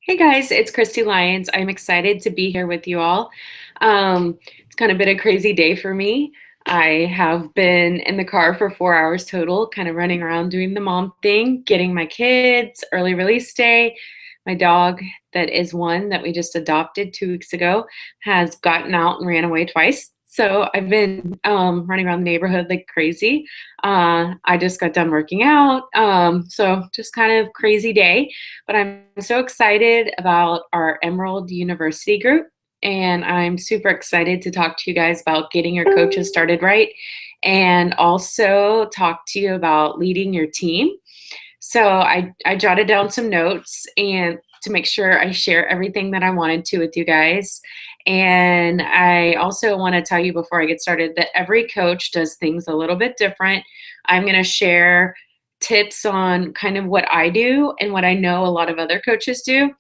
Hey guys, it's Christy Lyons. I'm excited to be here with you all. It's kind of been a crazy day for me. I have been in the car for 4 hours total, kind of running around doing the mom thing, getting my kids, early release day. My dog, that is one that we just adopted 2 weeks ago, has gotten out and ran away twice. So I've been running around the neighborhood like crazy. I just got done working out. So just kind of crazy day. But I'm so excited about our Emerald University group, and I'm super excited to talk to you guys about getting your coaches started right and also talk to you about leading your team. So I jotted down some notes and to make sure I share everything that I wanted to with you guys. And I also want to tell you before I get started that every coach does things a little bit different. I'm going to share tips on kind of what I do and what I know a lot of other coaches do.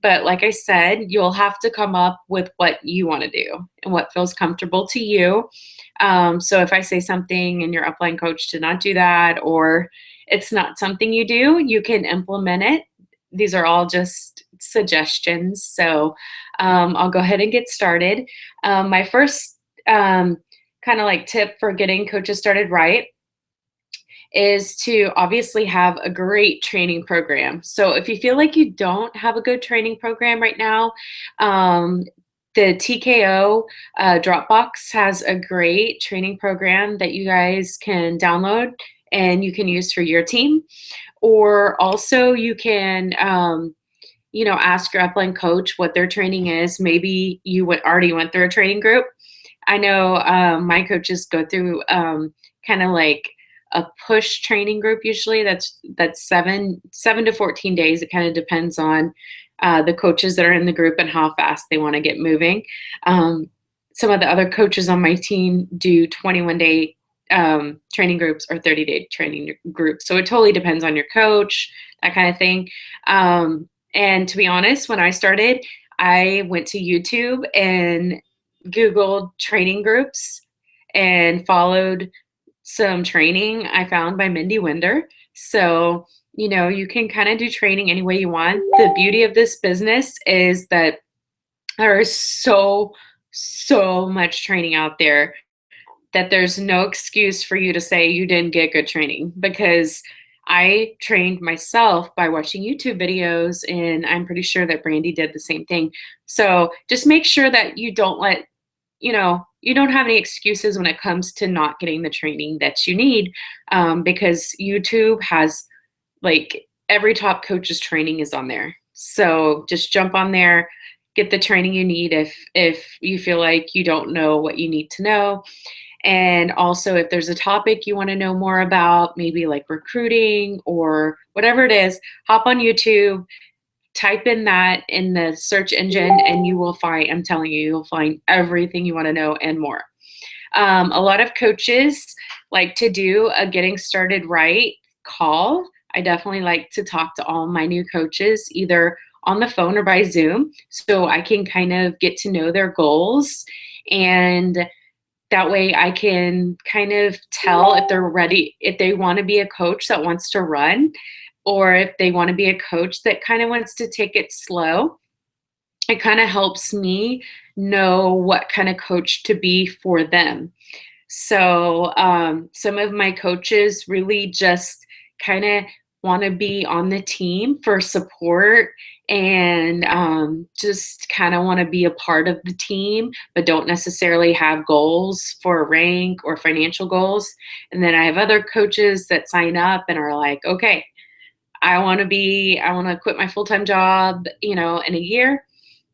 But like I said, you'll have to come up with what you want to do and what feels comfortable to you. So if I say something and your upline coach did not do that, or it's not something you do, you can implement it. These are all just suggestions. So I'll go ahead and get started. My first kind of like tip for getting coaches started right is to obviously have a great training program. So if you feel like you don't have a good training program right now, um, the TKO Dropbox has a great training program that you guys can download and you can use for your team. Or also you can, ask your upline coach what their training is. Maybe you already went through a training group. I know my coaches go through kind of like a push training group usually. That's seven to 14 days. It kind of depends on the coaches that are in the group and how fast they want to get moving. Um, some of the other coaches on my team do 21-day training groups or 30-day training groups. So it totally depends on your coach, that kind of thing. And to be honest, when I started, I went to YouTube and Googled training groups and followed some training I found by Mindy Winder. So, you can kind of do training any way you want. The beauty of this business is that there is so much training out there that there's no excuse for you to say you didn't get good training, because I trained myself by watching YouTube videos, and I'm pretty sure that Brandy did the same thing. So just make sure that you don't you don't have any excuses when it comes to not getting the training that you need, because YouTube has like every top coach's training is on there. So just jump on there, get the training you need if you feel like you don't know what you need to know. And also, if there's a topic you want to know more about, maybe like recruiting or whatever it is, hop on YouTube, type in that in the search engine, and you will find, I'm telling you, you'll find everything you want to know and more. A lot of coaches like to do a getting started right call. I definitely like to talk to all my new coaches either on the phone or by Zoom so I can kind of get to know their goals, and that way I can kind of tell if they're ready, if they want to be a coach that wants to run, or if they want to be a coach that kind of wants to take it slow. It kind of helps me know what kind of coach to be for them. So some of my coaches really just kind of want to be on the team for support and just kind of want to be a part of the team, but don't necessarily have goals for a rank or financial goals. And then I have other coaches that sign up and are like, okay, I want to quit my full-time job, in a year.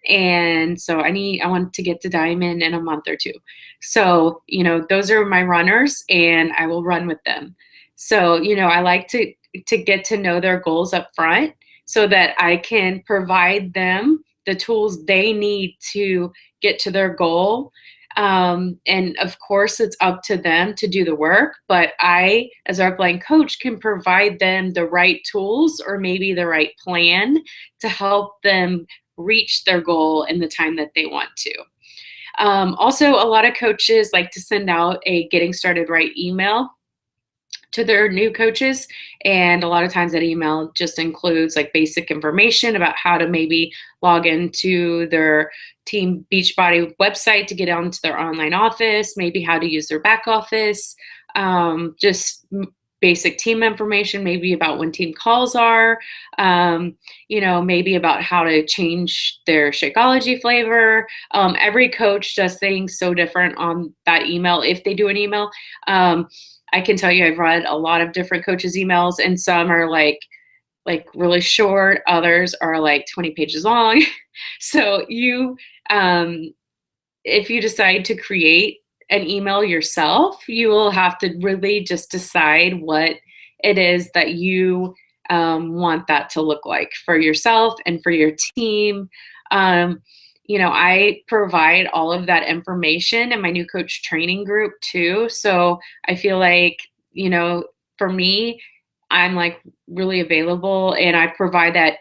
And so I want to get to diamond in a month or two. So, those are my runners and I will run with them. So, I like to get to know their goals up front so that I can provide them the tools they need to get to their goal. And of course, it's up to them to do the work, but I, as our blind coach, can provide them the right tools or maybe the right plan to help them reach their goal in the time that they want to. Also, a lot of coaches like to send out a getting started right email. to their new coaches. And a lot of times that email just includes like basic information about how to maybe log into their Team Beachbody website to get onto their online office, maybe how to use their back office, just basic team information, maybe about when team calls are, maybe about how to change their Shakeology flavor. Every coach does things so different on that email if they do an email. I can tell you I've read a lot of different coaches' emails, and some are like really short, others are like 20 pages long. So if you decide to create an email yourself, you will have to really just decide what it is that you want that to look like for yourself and for your team. I provide all of that information in my new coach training group too. So I feel like, for me, I'm like really available, and I provide that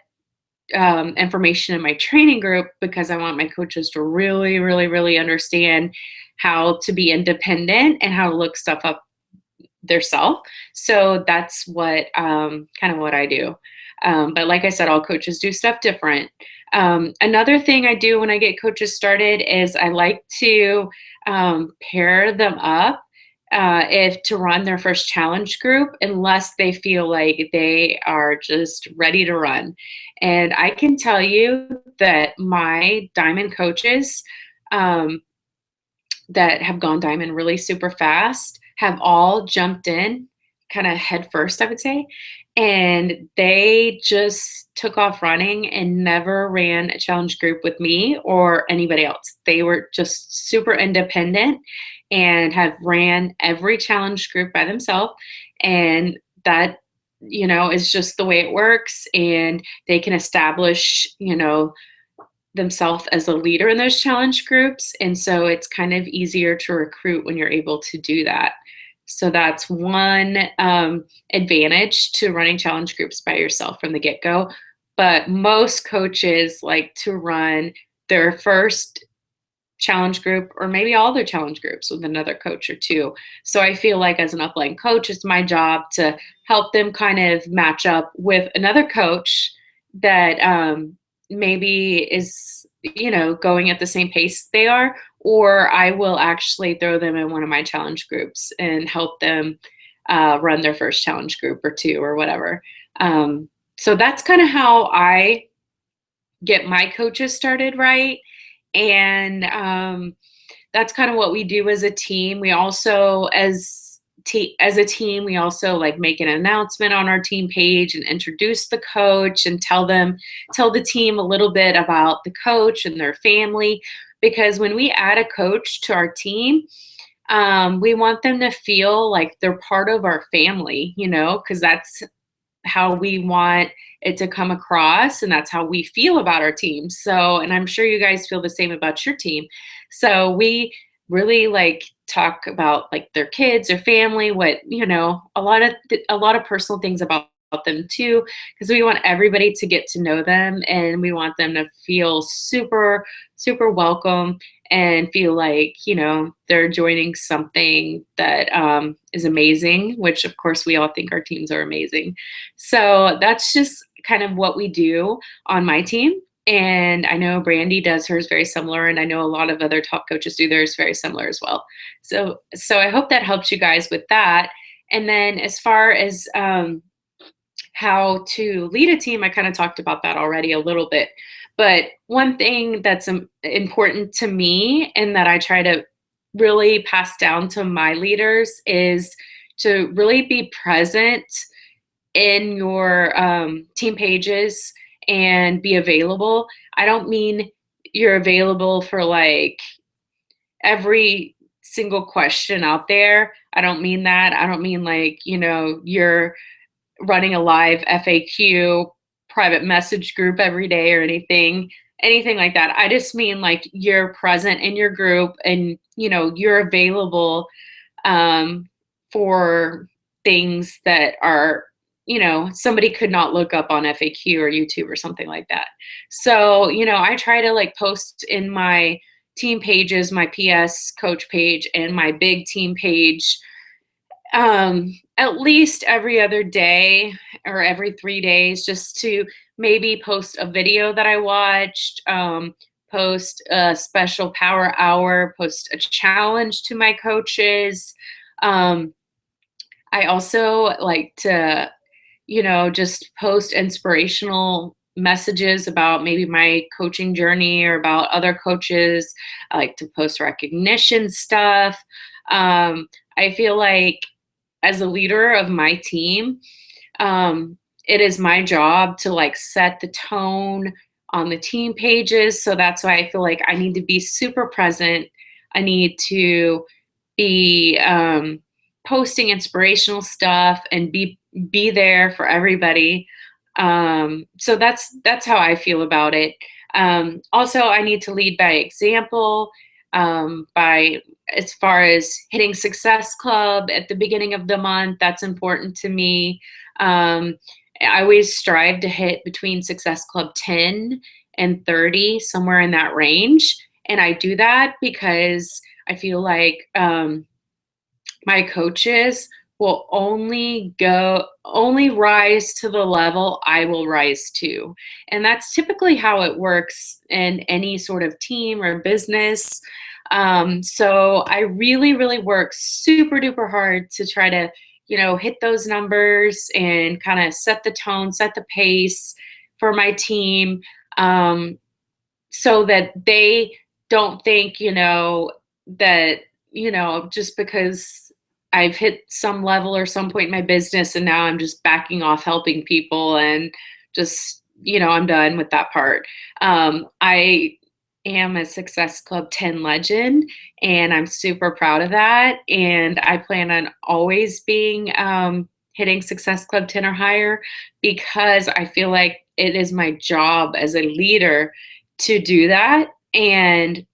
information in my training group because I want my coaches to really, really, really understand how to be independent and how to look stuff up theirself. So that's what kind of what I do. But like I said, all coaches do stuff different. Another thing I do when I get coaches started is I like to pair them up if to run their first challenge group, unless they feel like they are just ready to run. And I can tell you that my diamond coaches that have gone diamond really super fast have all jumped in kind of head first, I would say. And they just took off running and never ran a challenge group with me or anybody else. They were just super independent and have ran every challenge group by themselves. And that, is just the way it works. And they can establish, themselves as a leader in those challenge groups. And so it's kind of easier to recruit when you're able to do that. So that's one advantage to running challenge groups by yourself from the get-go. But most coaches like to run their first challenge group or maybe all their challenge groups with another coach or two. So I feel like as an upline coach, it's my job to help them kind of match up with another coach that maybe is, going at the same pace they are, or I will actually throw them in one of my challenge groups and help them run their first challenge group or two or whatever. So that's kind of how I get my coaches started, right? And that's kind of what we do as a team. We also, as a team, we also like make an announcement on our team page and introduce the coach and tell the team a little bit about the coach and their family. Because when we add a coach to our team, we want them to feel like they're part of our family, because that's how we want it to come across, and that's how we feel about our team. So, and I'm sure you guys feel the same about your team. So we really like talk about like their kids, their family, what, a lot of personal things about them too, because we want everybody to get to know them, and we want them to feel super, super welcome and feel like, they're joining something that is amazing, which of course we all think our teams are amazing. So that's just kind of what we do on my team. And I know Brandy does hers very similar, and I know a lot of other top coaches do theirs very similar as well. So I hope that helps you guys with that. And then as far as how to lead a team, I kind of talked about that already a little bit. But one thing that's important to me and that I try to really pass down to my leaders is to really be present in your team pages and be available. I don't mean you're available for like every single question out there. I don't mean that. I don't mean like, you're running a live FAQ private message group every day or anything like that. I just mean like you're present in your group and, you're available for things that are, somebody could not look up on FAQ or YouTube or something like that. So, I try to like post in my team pages, my PS coach page and my big team page, at least every other day or every 3 days, just to maybe post a video that I watched, post a special power hour, post a challenge to my coaches. Um, I also like to, just post inspirational messages about maybe my coaching journey or about other coaches. I like to post recognition stuff. I feel like as a leader of my team, um, it is my job to like set the tone on the team pages. So that's why I feel like I need to be super present. I need to be posting inspirational stuff and be there for everybody. So that's how I feel about it. Also, I need to lead by example. By as far as hitting Success Club at the beginning of the month, that's important to me. Um, I always strive to hit between Success Club 10 and 30, somewhere in that range. And I do that because I feel like my coaches will only rise to the level I will rise to. And that's typically how it works in any sort of team or business. So I really, really work super duper hard to try to, hit those numbers and kind of set the tone, set the pace for my team, so that they don't think, that, just because I've hit some level or some point in my business and now I'm just backing off helping people and just, I'm done with that part. I am a Success Club 10 legend and I'm super proud of that. And I plan on always being hitting Success Club 10 or higher because I feel like it is my job as a leader to do that. And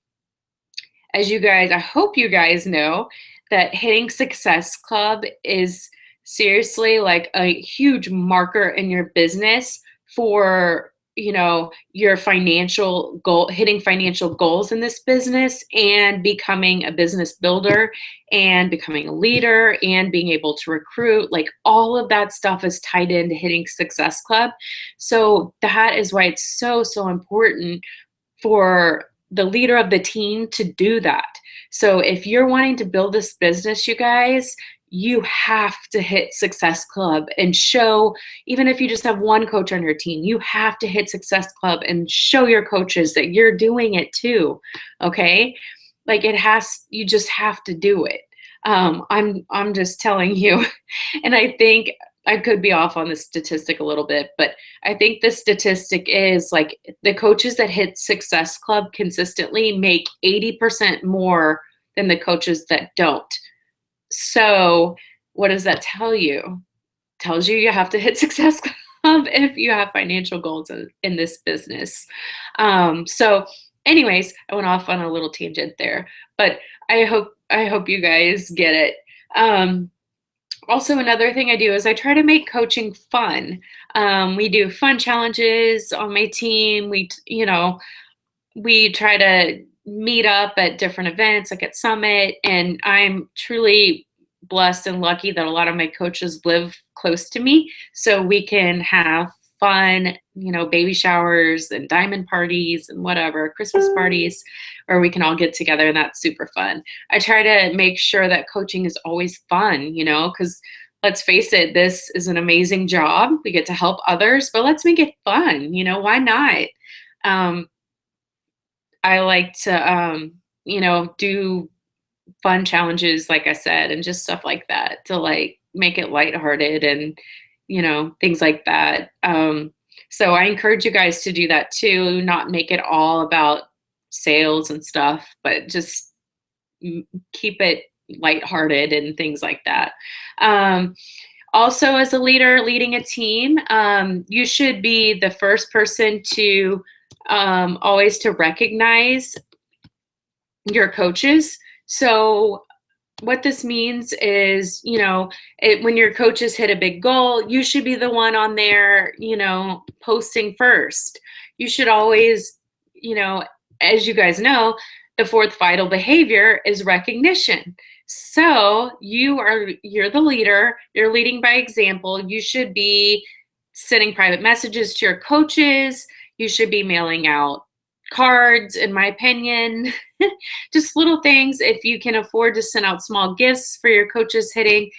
as you guys, I hope you guys know that hitting Success Club is seriously like a huge marker in your business for, your financial goal, hitting financial goals in this business and becoming a business builder and becoming a leader and being able to recruit. Like all of that stuff is tied into hitting Success Club. So that is why it's so, so important for the leader of the team to do that. So if you're wanting to build this business, you guys, you have to hit Success Club and show, even if you just have one coach on your team, you have to hit Success Club and show your coaches that you're doing it too. Okay? Like you just have to do it. I'm just telling you. And I think I could be off on the statistic a little bit, but I think the statistic is like the coaches that hit Success Club consistently make 80% more than the coaches that don't. So what does that tell you? Tells you have to hit Success Club if you have financial goals in this business. So anyways, I went off on a little tangent there, but I hope you guys get it. Also, another thing I do is I try to make coaching fun. We do fun challenges on my team. We try to meet up at different events, like at Summit, and I'm truly blessed and lucky that a lot of my coaches live close to me, so we can have fun, baby showers and diamond parties and whatever, Christmas parties, where we can all get together, and that's super fun. I try to make sure that coaching is always fun, because let's face it, this is an amazing job. We get to help others, but let's make it fun. Why not? I like to, do fun challenges, like I said, and just stuff like that to like make it lighthearted and, things like that. So I encourage you guys to do that too, not make it all about sales and stuff, but just keep it lighthearted and things like that. Also, as a leader leading a team, you should be the first person to always to recognize your coaches. So what this means is, when your coaches hit a big goal, you should be the one on there, posting first. You should always, as you guys know, the fourth vital behavior is recognition. So you're the leader, you're leading by example. You should be sending private messages to your coaches. You should be mailing out cards, in my opinion. Just little things. If you can afford to send out small gifts for your coaches hitting,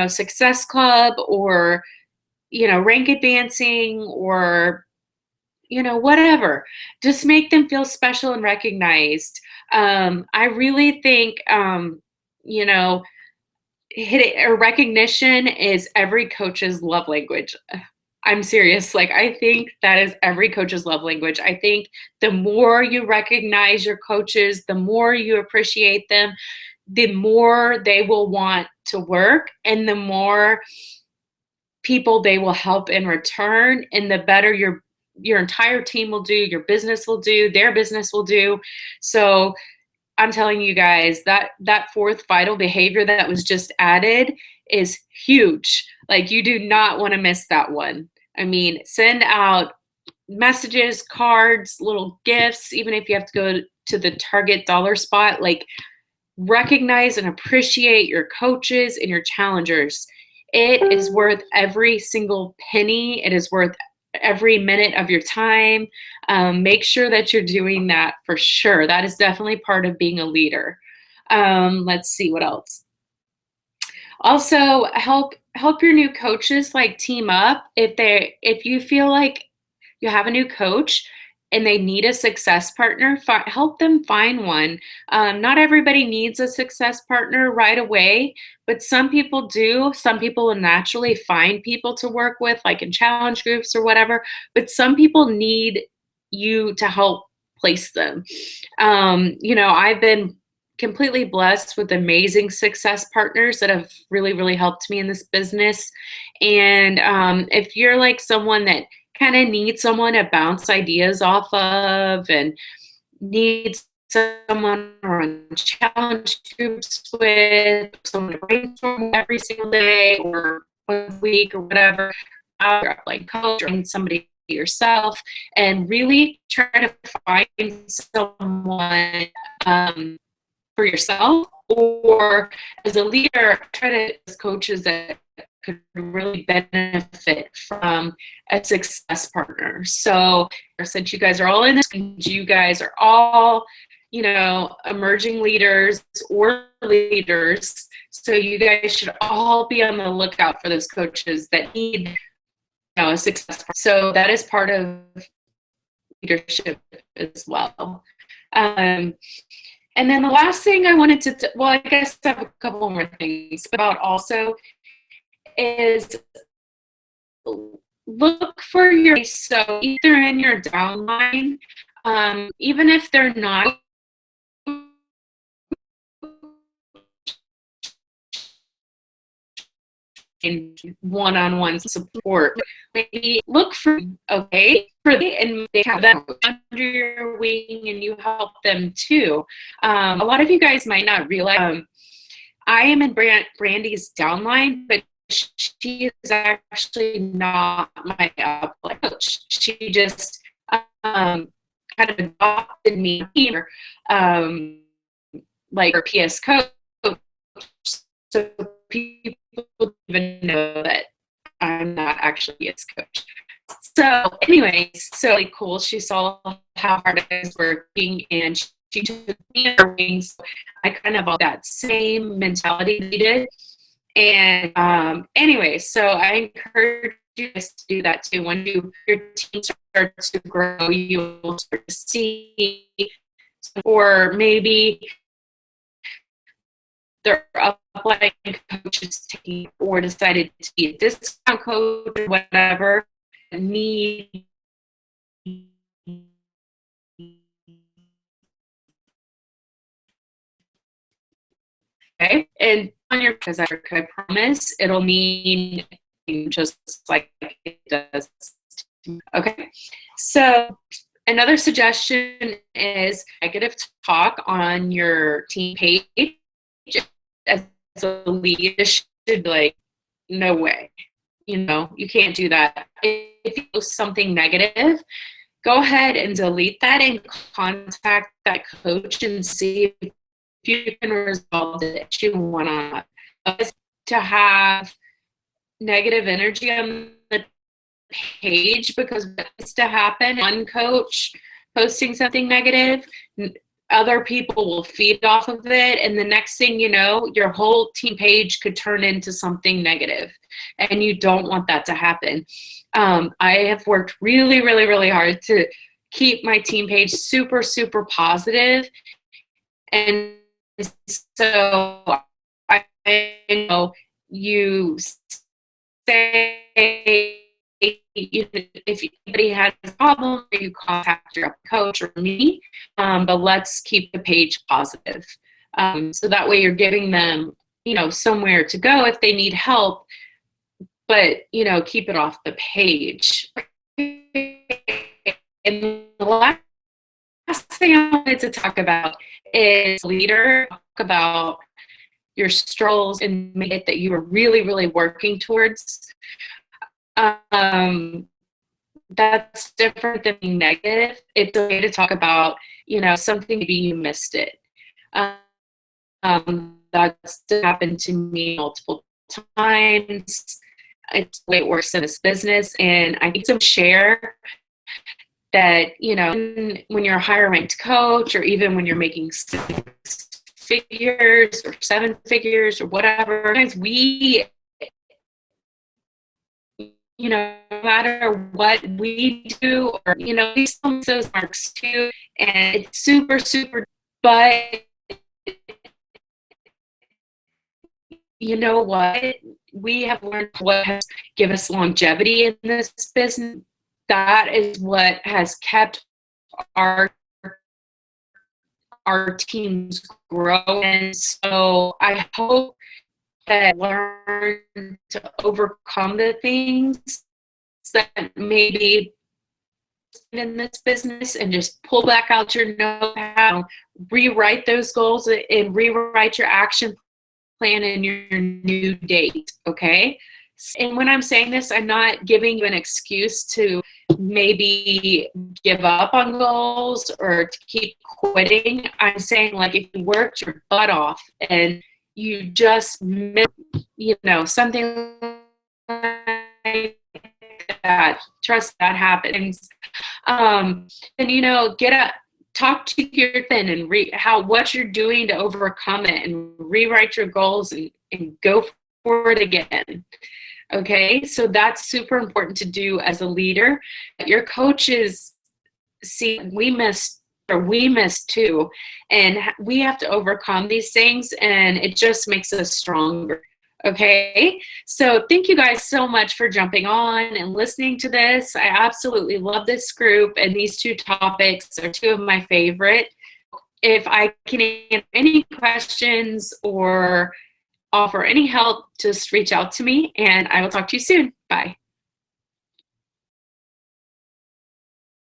Success Club, or, rank advancing, or, whatever. Just make them feel special and recognized. I really think, you know, hit it, or recognition is every coach's love language. I'm serious. Like, I think that is every coach's love language. I think the more you recognize your coaches, the more you appreciate them, the more they will want to work, and the more people they will help in return, and the better your entire team will do, your business will do, their business will do. So I'm telling you guys, that fourth vital behavior that was just added is huge. Like, you do not want to miss that one. I mean, send out messages, cards, little gifts, even if you have to go to the Target dollar spot. Like, recognize and appreciate your coaches and your challengers. It is worth every single penny. It is worth every minute of your time. Make sure that you're doing that for sure. That is definitely part of being a leader. Let's see what else. Also, help your new coaches like team up. If you feel like you have a new coach and they need a success partner, help them find one. Not everybody needs a success partner right away, but some people do. Some people will naturally find people to work with, like in challenge groups or whatever, but some people need you to help place them. I've been completely blessed with amazing success partners that have really, really helped me in this business. And if you're like someone that kind of needs someone to bounce ideas off of, and needs someone to run challenge groups with, someone to brainstorm every single day or one week or whatever, like coach, or somebody yourself, and really try to find someone for yourself, or as a leader, try to as coaches that could really benefit from a success partner. So since you guys are all in this, you guys are all, emerging leaders or leaders. So you guys should all be on the lookout for those coaches that need, a success partner. So that is part of leadership as well. And then the last thing I wanted to, I guess I have a couple more things about also is look for so either in your downline, even if they're not in one-on-one support, maybe look for and they have them under your wing and you help them too. A lot of you guys might not realize I am in Brandy's downline, but she is actually not my upline coach. She just kind of adopted me, like her PS coach. So people don't even know that I'm not actually PS coach. So anyways, so really cool. She saw how hard I was working, and she took me under her wings. I kind of have that same mentality we did. And anyway, so I encourage you guys to do that too. When your team starts to grow, you'll start to see, or maybe their upline coaches taking or decided to be a discount coach or whatever, need okay, and on your because I promise it'll mean just like it does. Okay, so another suggestion is negative talk on your team page. As a leader, should be like, no way, you can't do that. If you post something negative, go ahead and delete that and contact that coach and see if you can resolve the issue one-on-one. To have negative energy on the page, because what needs to happen, one coach posting something negative, other people will feed off of it, and the next thing you know, your whole team page could turn into something negative, and you don't want that to happen. I have worked really, really, really hard to keep my team page super, super positive. And so I know you say, if anybody has a problem, you contact your coach or me, but let's keep the page positive. So that way you're giving them, somewhere to go if they need help, but, keep it off the page. And the last thing I wanted to talk about is leader, talk about your struggles and make it that you are really, really working towards. That's different than being negative. It's okay to talk about, something maybe you missed it. That's happened to me multiple times. It's the way it works in this business. And I think to share that, when you're a higher ranked coach, or even when you're making 6 figures or 7 figures or whatever, sometimes we, no matter what we do, or, we still miss those marks too. And it's super, super, but you know what? We have learned what has given us longevity in this business. That is what has kept our teams grow. And so I hope that learn to overcome the things that maybe in this business, and just pull back out your know-how, rewrite those goals, and rewrite your action plan in your new date. Okay. And when I'm saying this, I'm not giving you an excuse to maybe give up on goals or to keep quitting. I'm saying, like, if you worked your butt off and you just missed, something like that, trust that happens. And, get up, talk to your thin and what you're doing to overcome it, and rewrite your goals and go for it again. Okay, so that's super important to do as a leader. Your coaches see we miss too, and we have to overcome these things, and it just makes us stronger. Okay, so thank you guys so much for jumping on and listening to this. I absolutely love this group, and these 2 topics are 2 of my favorite. If I can answer any questions or offer any help, just reach out to me, and I will talk to you soon. Bye.